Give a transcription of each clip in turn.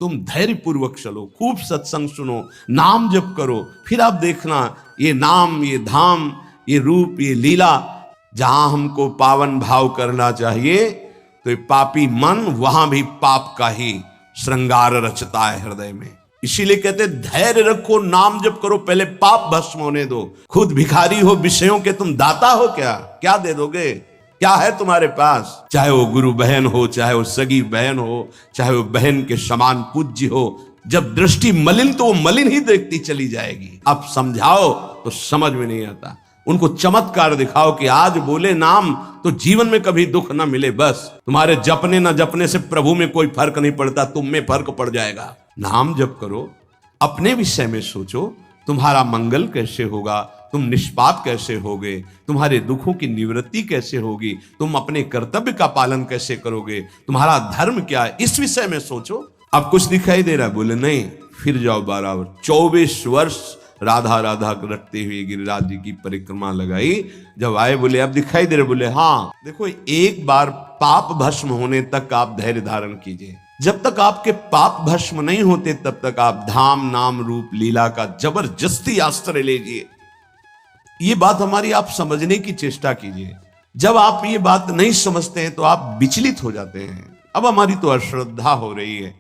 तुम धैर्य पूर्वक चलो, खूब सत्संग सुनो, नाम जप करो, फिर आप देखना ये नाम, ये धाम, ये रूप, ये लीला, जहां हमको पावन भाव करना चाहिए तो ये पापी मन वहां भी पाप का ही श्रृंगार रचता है हृदय में। इसीलिए कहते धैर्य रखो, नाम जप करो, पहले पाप भस्म होने दो। खुद भिखारी हो, विषयों के तुम दाता हो, क्या दे दोगे, क्या है तुम्हारे पास? चाहे वो गुरु बहन हो, चाहे वो सगी बहन हो, चाहे वो बहन के समान पूज्य हो, जब दृष्टि मलिन तो वो मलिन ही देखती चली जाएगी। अब समझाओ तो समझ में नहीं आता, उनको चमत्कार दिखाओ कि आज बोले नाम तो जीवन में कभी दुख ना मिले। बस तुम्हारे जपने ना जपने से प्रभु में कोई फर्क नहीं पड़ता, तुम में फर्क पड़ जाएगा। नाम जप करो, अपने विषय में सोचो, तुम्हारा मंगल कैसे होगा, तुम निष्पाप कैसे होगे, तुम्हारे दुखों की निवृत्ति कैसे होगी, तुम अपने कर्तव्य का पालन कैसे करोगे, तुम्हारा धर्म क्या है, इस विषय में सोचो। अब कुछ दिखाई दे रहा है, बोले नहीं, फिर जाओ 24 वर्ष राधा राधा रटते हुए गिरिराज जी की परिक्रमा लगाई। जब आए बोले अब दिखाई दे रहे, बोले हाँ देखो, एक बार पाप भस्म होने तक आप धैर्य धारण कीजिए। जब तक आपके पाप भस्म नहीं होते तब तक आप धाम, नाम, रूप, लीला का जबरदस्ती आश्रय लीजिए। ये बात हमारी आप समझने की चेष्टा कीजिए। जब आप ये बात नहीं समझते हैं तो आप विचलित हो जाते हैं। अब हमारी तो अश्रद्धा हो रही है,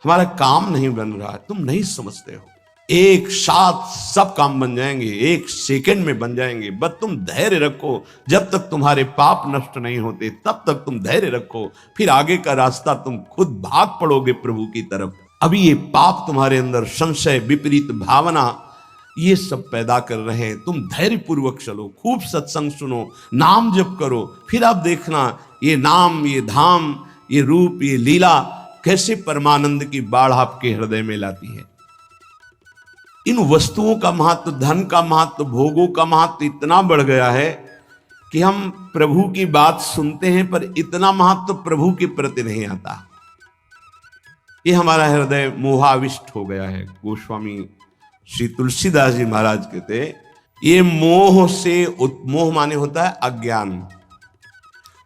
हमारा काम नहीं बन रहा है, तुम नहीं समझते हो। एक साथ सब काम बन जाएंगे, एक सेकंड में बन जाएंगे, बस तुम धैर्य रखो। जब तक तुम्हारे पाप नष्ट नहीं होते तब तक तुम धैर्य रखो, फिर आगे का रास्ता तुम खुद भाग पड़ोगे प्रभु की तरफ। अभी ये पाप तुम्हारे अंदर संशय, विपरीत भावना, ये सब पैदा कर रहे हैं। तुम धैर्य पूर्वक चलो, खूब सत्संग सुनो, नाम जप करो, फिर आप देखना ये नाम, ये धाम, ये रूप, ये लीला कैसे परमानंद की बाढ़ आपके हृदय में लाती है। इन वस्तुओं का महत्व, धन का महत्व, भोगों का महत्व इतना बढ़ गया है कि हम प्रभु की बात सुनते हैं पर इतना महत्व प्रभु के प्रति नहीं आता। ये हमारा हृदय मोहाविष्ट हो गया है। गोस्वामी श्री तुलसीदास जी महाराज कहते ये मोह से, मोह माने होता है अज्ञान,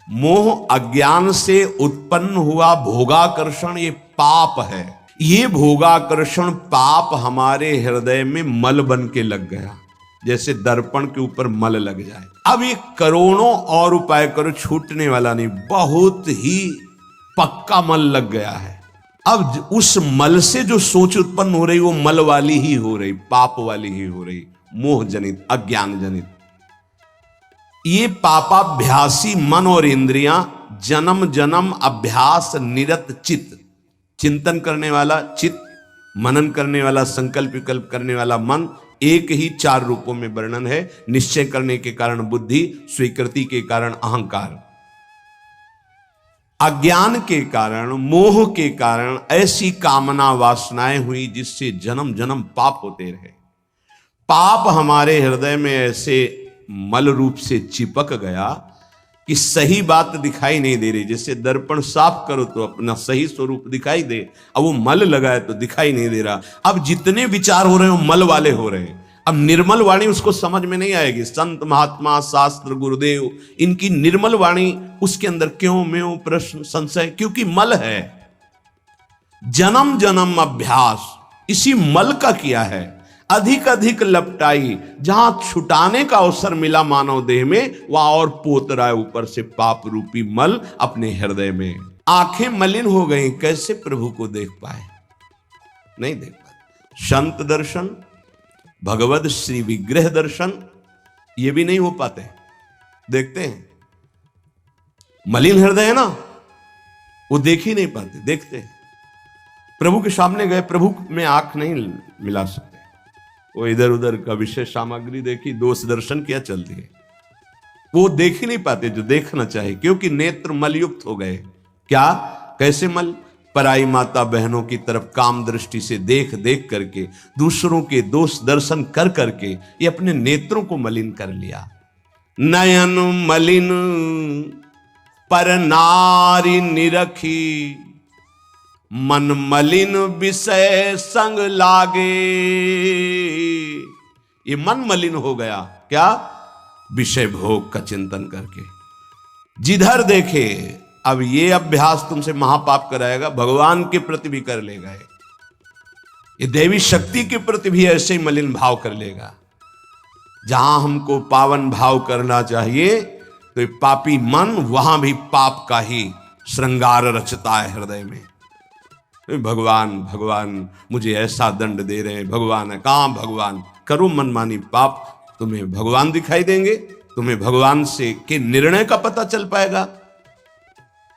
मोह अज्ञान से उत्पन्न हुआ भोगाकर्षण ये पाप है। ये भोगाकर्षण पाप हमारे हृदय में मल बन के लग गया, जैसे दर्पण के ऊपर मल लग जाए। अब ये करोड़ों और उपाय करो, छूटने वाला नहीं, बहुत ही पक्का मल लग गया है। अब उस मल से जो सोच उत्पन्न हो रही वो मल वाली ही हो रही, पाप वाली ही हो रही, मोह जनित, अज्ञान जनित। ये पापाभ्यासी मन और इंद्रियां जन्म जन्म अभ्यास निरत चित्त, चिंतन करने वाला चित्त, मनन करने वाला, संकल्प विकल्प करने वाला मन, एक ही 4 रूपों में वर्णन है। निश्चय करने के कारण बुद्धि, स्वीकृति के कारण अहंकार, अज्ञान के कारण, मोह के कारण ऐसी कामना वासनाएं हुई जिससे जन्म जन्म पाप होते रहे। पाप हमारे हृदय में ऐसे मल रूप से चिपक गया कि सही बात दिखाई नहीं दे रही। जैसे दर्पण साफ करो तो अपना सही स्वरूप दिखाई दे, अब वो मल लगा है तो दिखाई नहीं दे रहा। अब जितने विचार हो रहे हैं वो मल वाले हो रहे हैं। अब निर्मल वाणी उसको समझ में नहीं आएगी। संत महात्मा, शास्त्र, गुरुदेव, इनकी निर्मल वाणी उसके अंदर क्यों म्यों प्रश्न संशय, क्योंकि मल है। जन्म जन्म अभ्यास इसी मल का किया है, अधिक अधिक लपटाई। जहां छुटाने का अवसर मिला मानव देह में, वहां और पोत रहा है ऊपर से पाप रूपी मल अपने हृदय में। आंखें मलिन हो गई, कैसे प्रभु को देख पाए? नहीं देख पाए। संत दर्शन, भगवत श्री विग्रह दर्शन, ये भी नहीं हो पाते। देखते हैं मलिन हृदय है ना, वो देख ही नहीं पाते। देखते हैं प्रभु के सामने गए, प्रभु में आंख नहीं मिला सकते। वो इधर उधर का विषय सामग्री देखी, दोष दर्शन किया, चल दिए। वो देख ही नहीं पाते जो देखना चाहिए, क्योंकि नेत्र मलयुक्त हो गए। क्या, कैसे मल? पराई माता बहनों की तरफ काम दृष्टि से देख देख करके, दूसरों के दोष दर्शन कर करके ये अपने नेत्रों को मलिन कर लिया। नयन मलिन पर नारी निरखी, मन मलिन विषय संग लागे। ये मन मलिन हो गया, क्या? विषय भोग का चिंतन करके। जिधर देखे अब ये अभ्यास तुमसे महापाप कराएगा, भगवान के प्रति भी कर लेगा, ये देवी शक्ति के प्रति भी ऐसे ही मलिन भाव कर लेगा। जहां हमको पावन भाव करना चाहिए तो पापी मन वहां भी पाप का ही श्रृंगार रचता है हृदय में। भगवान भगवान मुझे ऐसा दंड दे रहे हैं, भगवान है कहां भगवान। करो मनमानी पाप, तुम्हें भगवान दिखाई देंगे, तुम्हें भगवान से के निर्णय का पता चल पाएगा।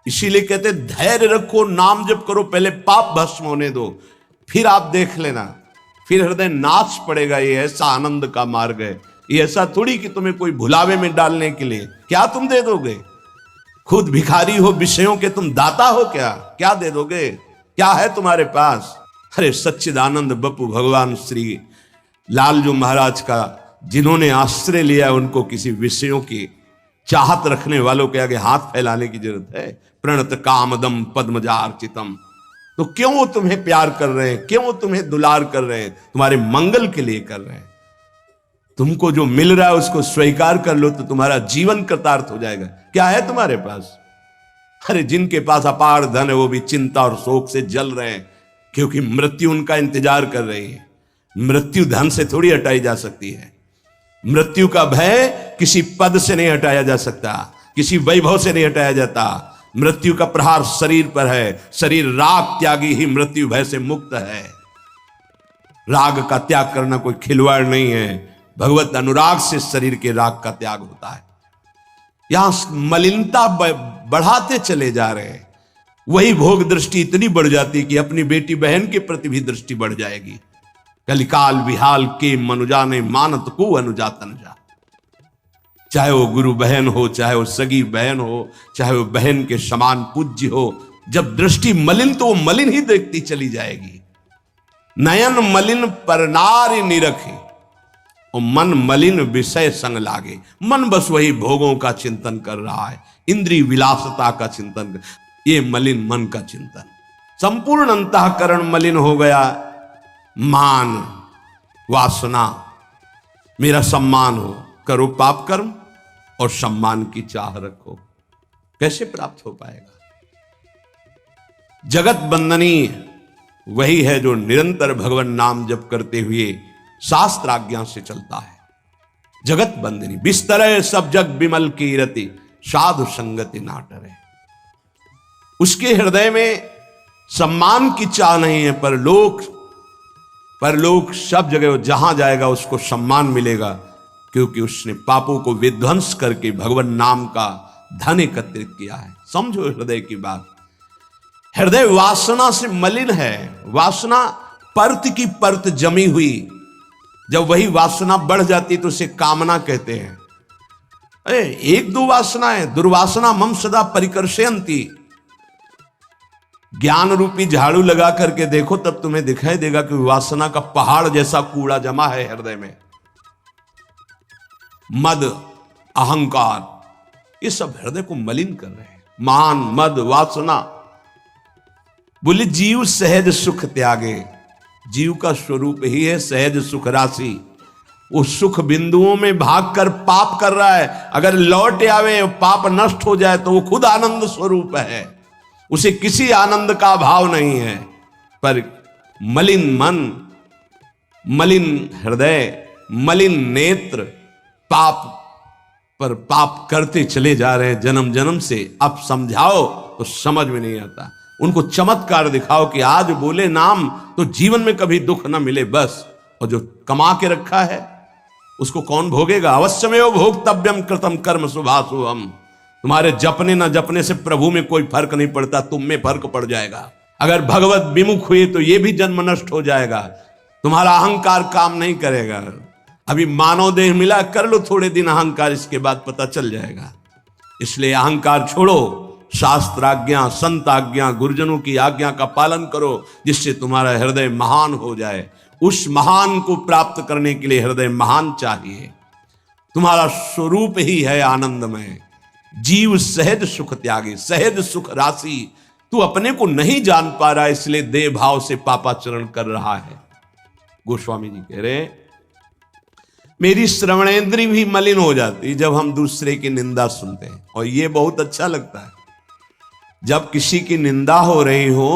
इसीलिए कहते धैर्य रखो, नाम जप करो, पहले पाप भस्म होने दो, फिर आप देख लेना, फिर हृदय नाच पड़ेगा। ये ऐसा आनंद का मार्ग है, ये ऐसा थोड़ी कि तुम्हें कोई भुलावे में डालने के लिए क्या तुम दे दोगे। खुद भिखारी हो विषयों के, तुम दाता हो क्या दे दोगे, क्या है तुम्हारे पास। अरे सच्चिदानंद बप्पू भगवान श्री लालजू महाराज का जिन्होंने आश्रय लिया, उनको किसी विषयों की चाहत रखने वालों के आगे हाथ फैलाने की जरूरत है। प्रणत कामदम पद्मजार्चितम, तो क्यों वो तुम्हें प्यार कर रहे हैं, क्यों वो तुम्हें दुलार कर रहे हैं, तुम्हारे मंगल के लिए कर रहे हैं। तुमको जो मिल रहा है उसको स्वीकार कर लो तो तुम्हारा जीवन कृतार्थ हो जाएगा। क्या है तुम्हारे पास। अरे जिनके पास अपार धन है वो भी चिंता और शोक से जल रहे हैं, क्योंकि मृत्यु उनका इंतजार कर रही है। मृत्यु धन से थोड़ी हटाई जा सकती है। मृत्यु का भय किसी पद से नहीं हटाया जा सकता, किसी वैभव से नहीं हटाया जाता। मृत्यु का प्रहार शरीर पर है, शरीर राग त्यागी ही मृत्यु भय से मुक्त है। राग का त्याग करना कोई खिलवाड़ नहीं है, भगवत अनुराग से शरीर के राग का त्याग होता है। यहां मलिनता बढ़ाते चले जा रहे हैं, वही भोग दृष्टि इतनी बढ़ जाती है कि अपनी बेटी बहन के प्रति भी दृष्टि बढ़ जाएगी। कलिकाल विहाल के मनुजा ने मानत को अनुजा तनुजा। चाहे वो गुरु बहन हो, चाहे वो सगी बहन हो, चाहे वो बहन के समान पूज्य हो, जब दृष्टि मलिन तो वो मलिन ही देखती चली जाएगी। नयन मलिन पर नारी निरखे और मन मलिन विषय संग लागे। मन बस वही भोगों का चिंतन कर रहा है, इंद्रिय विलासता का चिंतन, ये मलिन मन का चिंतन। संपूर्ण अंतःकरण मलिन हो गया। मान वासना, मेरा सम्मान हो, करो पाप कर्म और सम्मान की चाह रखो, कैसे प्राप्त हो पाएगा। जगत बंदनीय वही है जो निरंतर भगवान नाम जप करते हुए शास्त्र आज्ञा से चलता है। जगत बंदनी बिस्तरे सब जग विमल की रति, साधु संगति नाटरे। उसके हृदय में सम्मान की चाह नहीं है, पर लोग सब जगह जहां जाएगा उसको सम्मान मिलेगा, क्योंकि उसने पापों को विध्वंस करके भगवान नाम का धन एकत्रित किया है। समझो हृदय की बात। हृदय वासना से मलिन है, वासना परत की परत जमी हुई। जब वही वासना बढ़ जाती तो उसे कामना कहते हैं। अरे एक दो वासनाएं, दुर्वासना मम सदा परिकर्षयन्ति। ज्ञान रूपी झाड़ू लगा करके देखो तब तुम्हें दिखाई देगा कि वासना का पहाड़ जैसा कूड़ा जमा है हृदय में। मद, अहंकार, ये सब हृदय को मलिन कर रहे हैं। मान, मद, वासना। बोले जीव सहज सुख त्यागे। जीव का स्वरूप ही है सहज सुख राशि। वो सुख बिंदुओं में भागकर पाप कर रहा है, अगर लौट आवे पाप नष्ट हो जाए तो वो खुद आनंद स्वरूप है, उसे किसी आनंद का भाव नहीं है। पर मलिन मन, मलिन हृदय, मलिन नेत्र पाप पर पाप करते चले जा रहे हैं जन्म जन्म से। अब समझाओ तो समझ में नहीं आता। उनको चमत्कार दिखाओ कि आज बोले नाम तो जीवन में कभी दुख ना मिले बस, और जो कमा के रखा है उसको कौन भोगेगा। अवश्यमेव भोक्तव्यम कृतम कर्म शुभाशुभम। तुम्हारे जपने ना जपने से प्रभु में कोई फर्क नहीं पड़ता, तुम में फर्क पड़ जाएगा। अगर भगवत विमुख हुए तो ये भी जन्म नष्ट हो जाएगा, तुम्हारा अहंकार काम नहीं करेगा। अभी मानव देह मिला, कर लो थोड़े दिन अहंकार, इसके बाद पता चल जाएगा। इसलिए अहंकार छोड़ो, शास्त्र आज्ञा, संत आज्ञा, गुरुजनों की आज्ञा का पालन करो, जिससे तुम्हारा हृदय महान हो जाए। उस महान को प्राप्त करने के लिए हृदय महान चाहिए। तुम्हारा स्वरूप ही है आनंदमय। जीव सहज सुख त्यागी, सहज सुख राशि। तू अपने को नहीं जान पा रहा, इसलिए देह भाव से पापाचरण कर रहा है। गोस्वामी जी कह रहे मेरी श्रवणेंद्री भी मलिन हो जाती जब हम दूसरे की निंदा सुनते हैं, और ये बहुत अच्छा लगता है। जब किसी की निंदा हो रही हो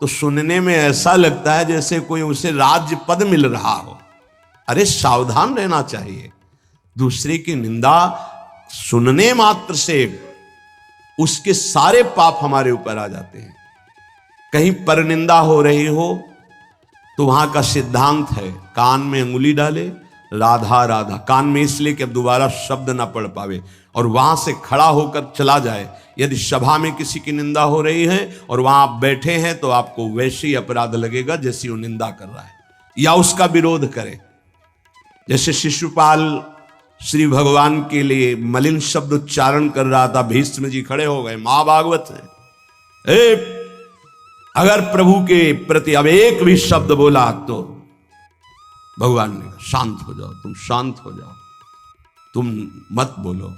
तो सुनने में ऐसा लगता है जैसे कोई उसे राज्य पद मिल रहा हो। अरे सावधान रहना चाहिए। दूसरे की निंदा सुनने मात्र से उसके सारे पाप हमारे ऊपर आ जाते हैं। कहीं परनिंदा हो रही हो तो वहां का सिद्धांत है कान में अंगुली डाले, राधा राधा, कान में इसलिए कि अब दोबारा शब्द ना पढ़ पावे, और वहां से खड़ा होकर चला जाए। यदि सभा में किसी की निंदा हो रही है और वहां आप बैठे हैं तो आपको वैसे ही अपराध लगेगा जैसे वो निंदा कर रहा है या उसका विरोध करे। जैसे शिशुपाल श्री भगवान के लिए मलिन शब्द उच्चारण कर रहा था, भीष्म जी खड़े हो गए, महाभागवत है, अगर प्रभु के प्रति अब एक भी शब्द बोला तो भगवान ने कहा शांत हो जाओ, तुम शांत हो जाओ, तुम मत बोलो।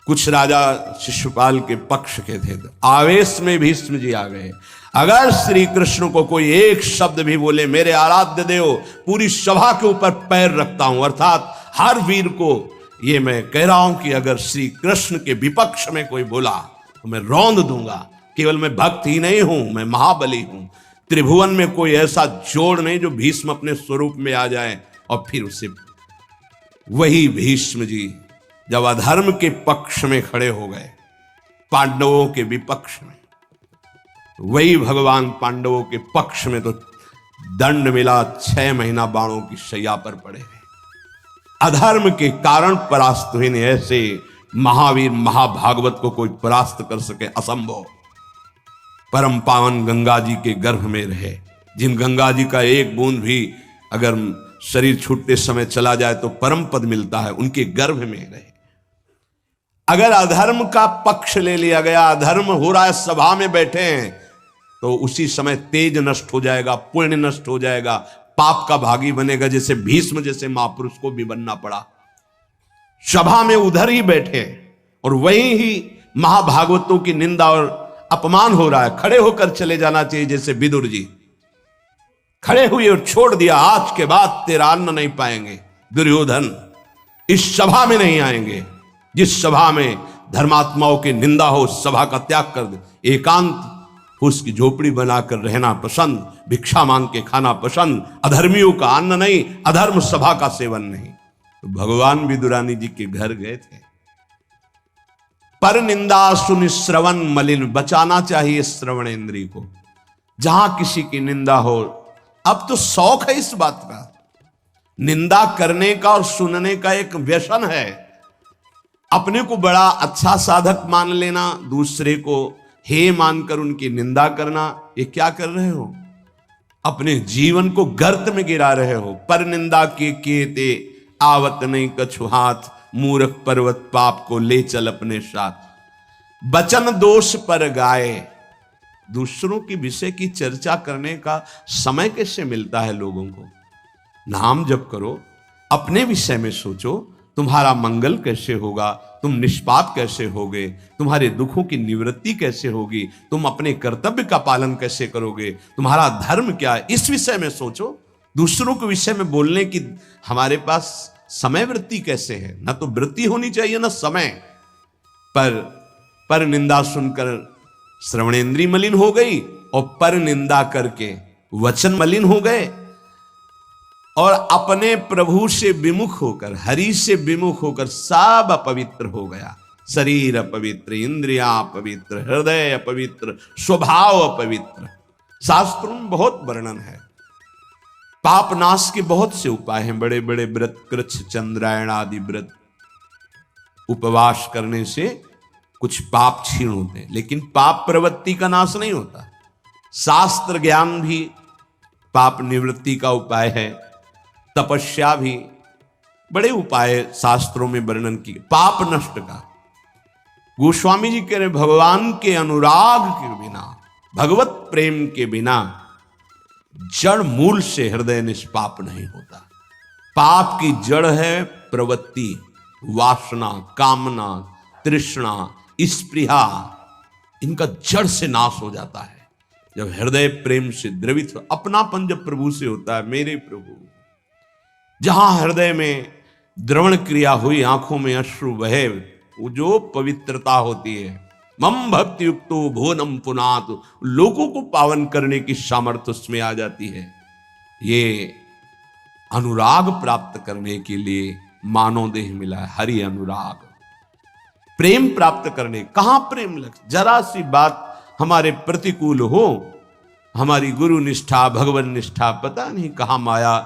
कुछ राजा शिशुपाल के पक्ष के थे तो आवेश में भीष्म जी आ गए, अगर श्री कृष्ण को कोई एक शब्द भी बोले, मेरे आराध्य देव पूरी सभा के ऊपर पैर रखता हूं, अर्थात हर वीर को ये मैं कह रहा हूं कि अगर श्री कृष्ण के विपक्ष में कोई बोला तो मैं रौंद दूंगा। केवल मैं भक्त ही नहीं हूं, मैं महाबली हूं। त्रिभुवन में कोई ऐसा जोड़ नहीं जो भीष्म अपने स्वरूप में आ जाए। और फिर उसे वही भीष्म जी जब अधर्म के पक्ष में खड़े हो गए, पांडवों के विपक्ष में, वही भगवान पांडवों के पक्ष में तो दंड मिला, 6 महीना बाणों की शैया पर पड़े हैं। अधर्म के कारण परास्त हुए। ऐसे महावीर महाभागवत को कोई परास्त कर सके असंभव। परम पावन गंगा जी के गर्भ में रहे, जिन गंगा जी का एक बूंद भी अगर शरीर छूटते समय चला जाए तो परम पद मिलता है, उनके गर्भ में रहे। अगर अधर्म का पक्ष ले लिया गया, अधर्म हो रहा है, सभा में बैठे हैं, तो उसी समय तेज नष्ट हो जाएगा, पुण्य नष्ट हो जाएगा, पाप का भागी बनेगा। जैसे भीष्म जैसे महापुरुष को भी बनना पड़ा। सभा में उधर ही बैठे और वहीं ही महाभागवतों की निंदा और अपमान हो रहा है, खड़े होकर चले जाना चाहिए। जैसे विदुर जी खड़े हुए और छोड़ दिया, आज के बाद तेरा अन्न नहीं पाएंगे दुर्योधन, इस सभा में नहीं आएंगे। जिस सभा में धर्मात्माओं की निंदा हो, उस सभा का त्याग कर दे, एकांत उसकी झोपड़ी बनाकर रहना पसंद, भिक्षा मांग के खाना पसंद, अधर्मियों का अन्न नहीं, अधर्म सभा का सेवन नहीं। तो भगवान विदुरानी जी के घर गए थे। पर निंदा सुनि श्रवण मलिन, बचाना चाहिए श्रवण इंद्रिय को। जहां किसी की निंदा हो, अब तो शौक है इस बात का, निंदा करने का और सुनने का एक व्यसन है। अपने को बड़ा अच्छा साधक मान लेना, दूसरे को हे मानकर उनकी निंदा करना, ये क्या कर रहे हो? अपने जीवन को गर्त में गिरा रहे हो। पर निंदा के ते आवत नहीं कछु हाथ, मूर्ख पर्वत पाप को ले चल अपने साथ। बचन दोष पर गाए, दूसरों के विषय की चर्चा करने का समय कैसे मिलता है लोगों को? नाम जप करो, अपने विषय में सोचो, तुम्हारा मंगल कैसे होगा, तुम निष्पाप कैसे होगे, तुम्हारे दुखों की निवृत्ति कैसे होगी, तुम अपने कर्तव्य का पालन कैसे करोगे, तुम्हारा धर्म क्या है, इस विषय में सोचो। दूसरों के विषय में बोलने की हमारे पास समय वृत्ति कैसे है? ना तो वृत्ति होनी चाहिए ना समय। पर निंदा सुनकर श्रवणेंद्रिय मलिन हो गई और पर निंदा करके वचन मलिन हो गए, और अपने प्रभु से विमुख होकर, हरि से विमुख होकर सब अपवित्र हो गया। शरीर अपवित्र, इंद्रियां अपवित्र, हृदय अपवित्र, स्वभाव अपवित्र। शास्त्रों में बहुत वर्णन है। पाप नाश के बहुत से उपाय हैं, बड़े बड़े व्रत, कृच्छ चंद्रायण आदि व्रत, उपवास करने से कुछ पाप क्षीण होते हैं, लेकिन पाप प्रवृत्ति का नाश नहीं होता। शास्त्र ज्ञान भी पाप निवृत्ति का उपाय है, तपस्या भी, बड़े उपाय शास्त्रों में वर्णन किए पाप नष्ट का। गोस्वामी जी कह रहे भगवान के अनुराग के बिना, भगवत प्रेम के बिना जड़ मूल से हृदय निष्पाप नहीं होता। पाप की जड़ है प्रवृत्ति, वासना, कामना, तृष्णा, स्पृहा, इनका जड़ से नाश हो जाता है जब हृदय प्रेम से द्रवित हो। अपनापन जब प्रभु से होता है, मेरे प्रभु, जहां हृदय में द्रवण क्रिया हुई, आंखों में अश्रु बहे, वो जो पवित्रता होती है, मम भक्ति युक्तो भुवनम पुनात, लोगों को पावन करने की सामर्थ्य उसमें आ जाती है। ये अनुराग प्राप्त करने के लिए मानव देह मिला है, हरि अनुराग। प्रेम प्राप्त करने, कहां प्रेम लग, जरा सी बात हमारे प्रतिकूल हो, हमारी गुरु निष्ठा भगवान निष्ठा पता नहीं कहां माया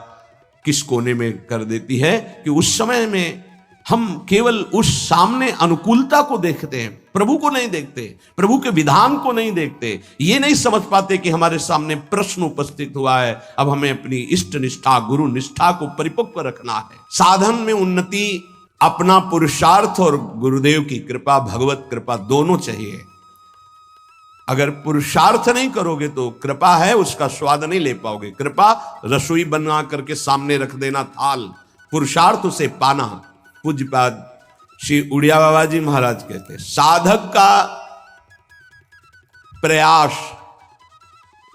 किस कोने में कर देती है कि उस समय में हम केवल उस सामने अनुकूलता को देखते हैं, प्रभु को नहीं देखते, प्रभु के विधान को नहीं देखते। ये नहीं समझ पाते कि हमारे सामने प्रश्न उपस्थित हुआ है, अब हमें अपनी इष्ट निष्ठा गुरु निष्ठा को परिपक्व रखना है। साधन में उन्नति अपना पुरुषार्थ और गुरुदेव की कृपा भगवत कृपा दोनों चाहिए। अगर पुरुषार्थ नहीं करोगे तो कृपा है उसका स्वाद नहीं ले पाओगे। कृपा रसोई बना करके सामने रख देना थाल, पुरुषार्थ उसे पाना। पूज्यपाद श्री उड़िया बाबा जी महाराज कहते हैं, साधक का प्रयास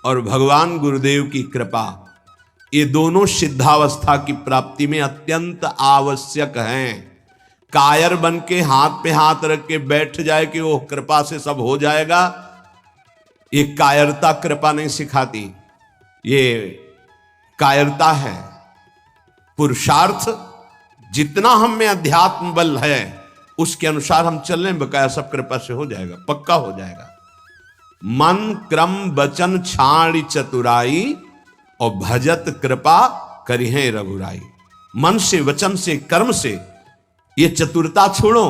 और भगवान गुरुदेव की कृपा, ये दोनों सिद्धावस्था की प्राप्ति में अत्यंत आवश्यक हैं। कायर बन के हाथ पे हाथ रख के बैठ जाए कि वो कृपा से सब हो जाएगा, ये कायरता कृपा नहीं सिखाती, ये कायरता है। पुरुषार्थ जितना हम में अध्यात्म बल है उसके अनुसार हम चल रहे हैं, बकाया सब कृपा से हो जाएगा, पक्का हो जाएगा। मन क्रम वचन छाड़ी चतुराई और भजत कृपा करिहे रघुराई। मन से वचन से कर्म से ये चतुरता छोड़ो,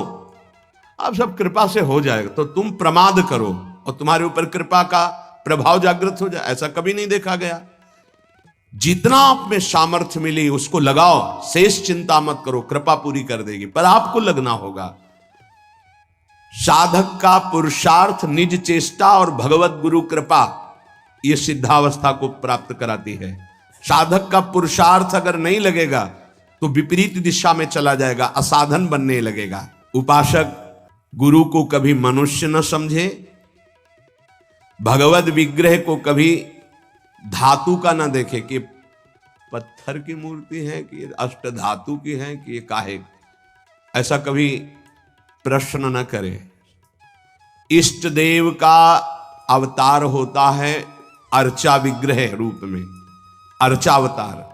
अब सब कृपा से हो जाएगा। तो तुम प्रमाद करो और तुम्हारे ऊपर कृपा का प्रभाव जागृत हो जाए, ऐसा कभी नहीं देखा गया। जितना आप में सामर्थ्य मिली उसको लगाओ, शेष चिंता मत करो, कृपा पूरी कर देगी, पर आपको लगना होगा। साधक का पुरुषार्थ निज चेष्टा और भगवत गुरु कृपा ये सिद्धावस्था को प्राप्त कराती है। साधक का पुरुषार्थ अगर नहीं लगेगा तो विपरीत दिशा में चला जाएगा, असाधन बनने लगेगा। उपासक गुरु को कभी मनुष्य न समझे, भगवत विग्रह को कभी धातु का ना देखे कि पत्थर की मूर्ति है कि अष्ट धातु की है कि ये काहे, ऐसा कभी प्रश्न न करे। इष्ट देव का अवतार होता है अर्चा विग्रह रूप में, अर्चावतार।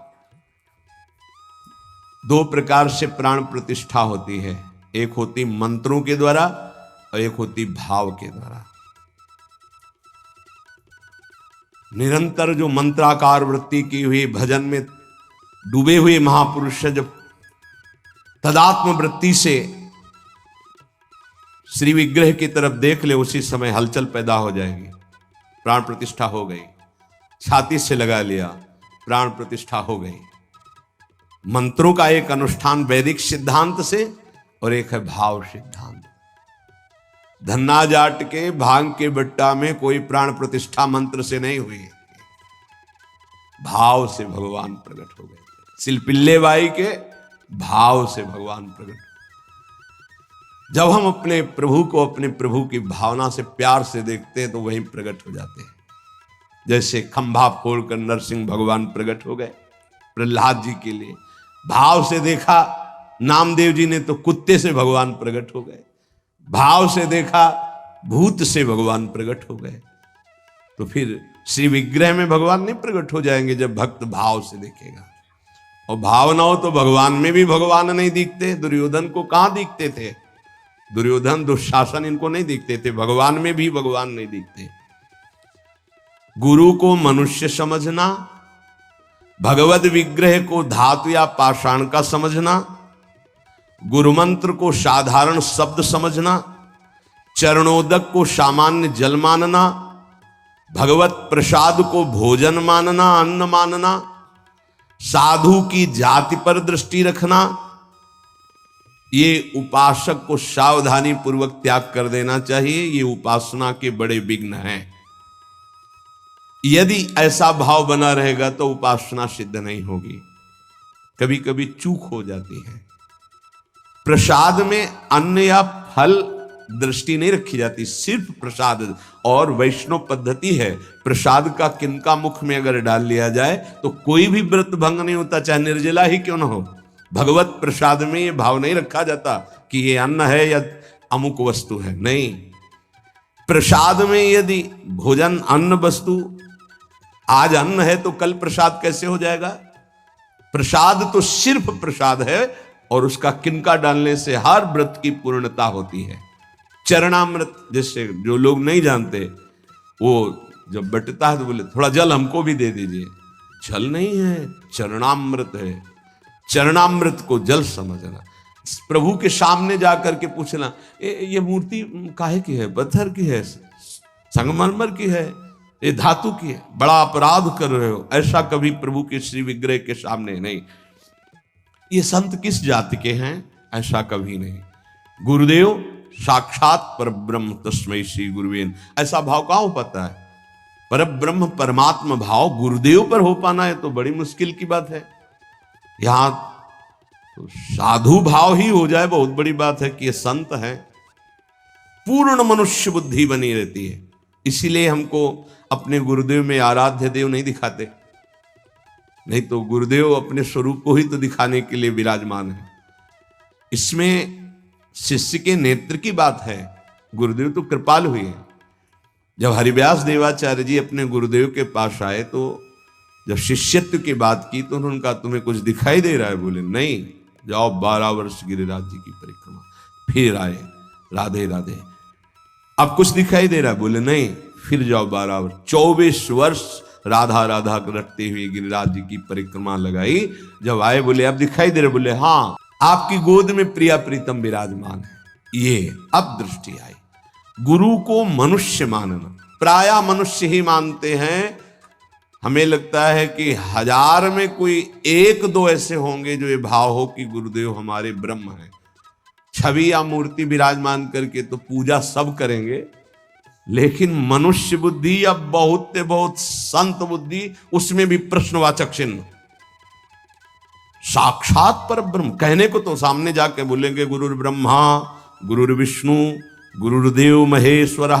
दो प्रकार से प्राण प्रतिष्ठा होती है, एक होती मंत्रों के द्वारा और एक होती भाव के द्वारा। निरंतर जो मंत्राकार वृत्ति की हुई भजन में डूबे हुए महापुरुष जब तदात्म वृत्ति से श्री विग्रह की तरफ देख ले, उसी समय हलचल पैदा हो जाएगी, प्राण प्रतिष्ठा हो गई। छाती से लगा लिया, प्राण प्रतिष्ठा हो गई। मंत्रों का एक अनुष्ठान वैदिक सिद्धांत से और एक है भाव सिद्धांत। धन्ना जाट के भांग के बट्टा में कोई प्राण प्रतिष्ठा मंत्र से नहीं हुई, भाव से भगवान प्रकट हो गए। सिलपिल्ले बाई के भाव से भगवान प्रकट। जब हम अपने प्रभु को अपने प्रभु की भावना से प्यार से देखते हैं तो वहीं प्रकट हो जाते हैं। जैसे खंभा फोड़कर नरसिंह भगवान प्रकट हो गए प्रहलाद जी के लिए, भाव से देखा। नामदेव जी ने तो कुत्ते से भगवान प्रकट हो गए, भाव से देखा भूत से भगवान प्रकट हो गए। तो फिर श्री विग्रह में भगवान नहीं प्रकट हो जाएंगे जब भक्त भाव से देखेगा। और भाव ना हो तो भगवान में भी भगवान नहीं दिखते। दुर्योधन को कहां दिखते थे? दुर्योधन दुशासन इनको नहीं दिखते थे, भगवान में भी भगवान नहीं दिखते। गुरु को मनुष्य समझना, भगवत विग्रह को धातु या पाषाण का समझना, गुरु मंत्र को साधारण शब्द समझना, चरणोदक को सामान्य जल मानना, भगवत प्रसाद को भोजन मानना, अन्न मानना, साधु की जाति पर दृष्टि रखना, ये उपासक को सावधानी पूर्वक त्याग कर देना चाहिए। ये उपासना के बड़े विघ्न हैं। यदि ऐसा भाव बना रहेगा तो उपासना सिद्ध नहीं होगी। कभी कभी चूक हो जाती है। प्रसाद में अन्न या फल दृष्टि नहीं रखी जाती, सिर्फ प्रसाद। और वैष्णव पद्धति है, प्रसाद का किनका मुख में अगर डाल लिया जाए तो कोई भी व्रत भंग नहीं होता, चाहे निर्जला ही क्यों ना हो। भगवत प्रसाद में ये भाव नहीं रखा जाता कि ये अन्न है या अमुक वस्तु है, नहीं। प्रसाद में यदि भोजन अन्न वस्तु, आज अन्न है तो कल प्रसाद कैसे हो जाएगा? प्रसाद तो सिर्फ प्रसाद है और उसका किनका डालने से हर व्रत की पूर्णता होती है। चरणामृत, जैसे जो लोग नहीं जानते, वो जब बटता है तो बोले थोड़ा जल हमको भी दे दीजिए। जल नहीं है, चरणामृत है। चरणामृत को जल समझना, प्रभु के सामने जाकर के पूछना ये मूर्ति काहे की है? पत्थर की है, संगमरमर की है, ये धातु की है, बड़ा अपराध कर रहे हो। ऐसा कभी प्रभु के श्री विग्रह के सामने नहीं। ये संत किस जाति के हैं? ऐसा कभी नहीं। गुरुदेव साक्षात परब्रह्म तस्मै श्री गुरुवे, ऐसा भाव कहाँ हो पाता है? परब्रह्म परमात्मा भाव गुरुदेव पर हो पाना है तो बड़ी मुश्किल की बात है। यहां तो साधु भाव ही हो जाए, बहुत बड़ी बात है कि ये संत है। पूर्ण मनुष्य बुद्धि बनी रहती है। इसीलिए हमको अपने गुरुदेव में आराध्य देव नहीं दिखाते, नहीं तो गुरुदेव अपने स्वरूप को ही तो दिखाने के लिए विराजमान है। इसमें शिष्य के नेत्र की बात है। गुरुदेव तो कृपाल हुए हैं। जब हरिव्यास देवाचार्य जी अपने गुरुदेव के पास आए तो जब शिष्यत्व की बात की तो उन्होंने कहा तुम्हें कुछ दिखाई दे रहा है? बोले नहीं। जाओ 12 वर्ष गिरिराज जी की परिक्रमा। फिर आए, राधे राधे। अब कुछ दिखाई दे रहा है? बोले नहीं। फिर जाओ 12 वर्ष, 24 वर्ष राधा राधा रटते हुए गिरिराज जी की परिक्रमा लगाई। जब आए बोले अब दिखाई दे रहा? बोले हाँ, आपकी गोद में प्रिया प्रीतम विराजमान है। ये अब दृष्टि आई। गुरु को मनुष्य मानना, प्रायः मनुष्य ही मानते हैं। हमें लगता है कि 1000 में कोई 1-2 ऐसे होंगे जो ये भाव हो कि गुरुदेव हमारे ब्रह्म हैं। छवि या मूर्ति विराजमान करके तो पूजा सब करेंगे, लेकिन मनुष्य बुद्धि या बहुत से बहुत संत बुद्धि, उसमें भी प्रश्नवाचक चिन्ह। साक्षात पर ब्रह्म कहने को तो सामने जाके बोलेंगे गुरुर् ब्रह्मा गुरुर्विष्णु गुरुर्देव महेश्वर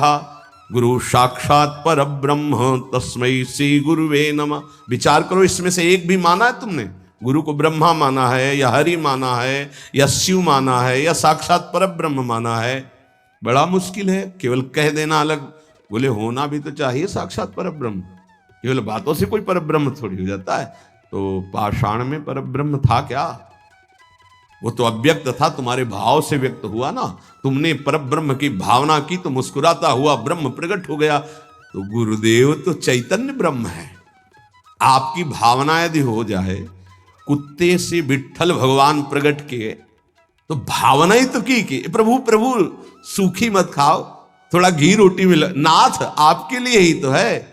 गुरु साक्षात पर ब्रह्म तस्मै श्री गुरुवे नमः। विचार करो, इसमें से एक भी माना है तुमने? गुरु को ब्रह्मा माना है या हरि माना है या शिव माना है या साक्षात पर ब्रह्म माना है? बड़ा मुश्किल है। केवल कह देना अलग, बोले होना भी तो चाहिए साक्षात पर ब्रह्म। केवल बातों से कोई पर ब्रह्म थोड़ी हो जाता है। तो पाषाण में पर ब्रह्म था क्या? वो तो अव्यक्त था, तुम्हारे भाव से व्यक्त हुआ ना। तुमने पर ब्रह्म की भावना की तो मुस्कुराता हुआ ब्रह्म प्रकट हो गया। तो गुरुदेव तो चैतन्य ब्रह्म है। आपकी भावना यदि हो जाए, कुत्ते से विट्ठल भगवान प्रकट किए तो भावना ही तो की प्रभु प्रभु सूखी मत खाओ, थोड़ा घी रोटी मिला। नाथ आपके लिए ही तो है।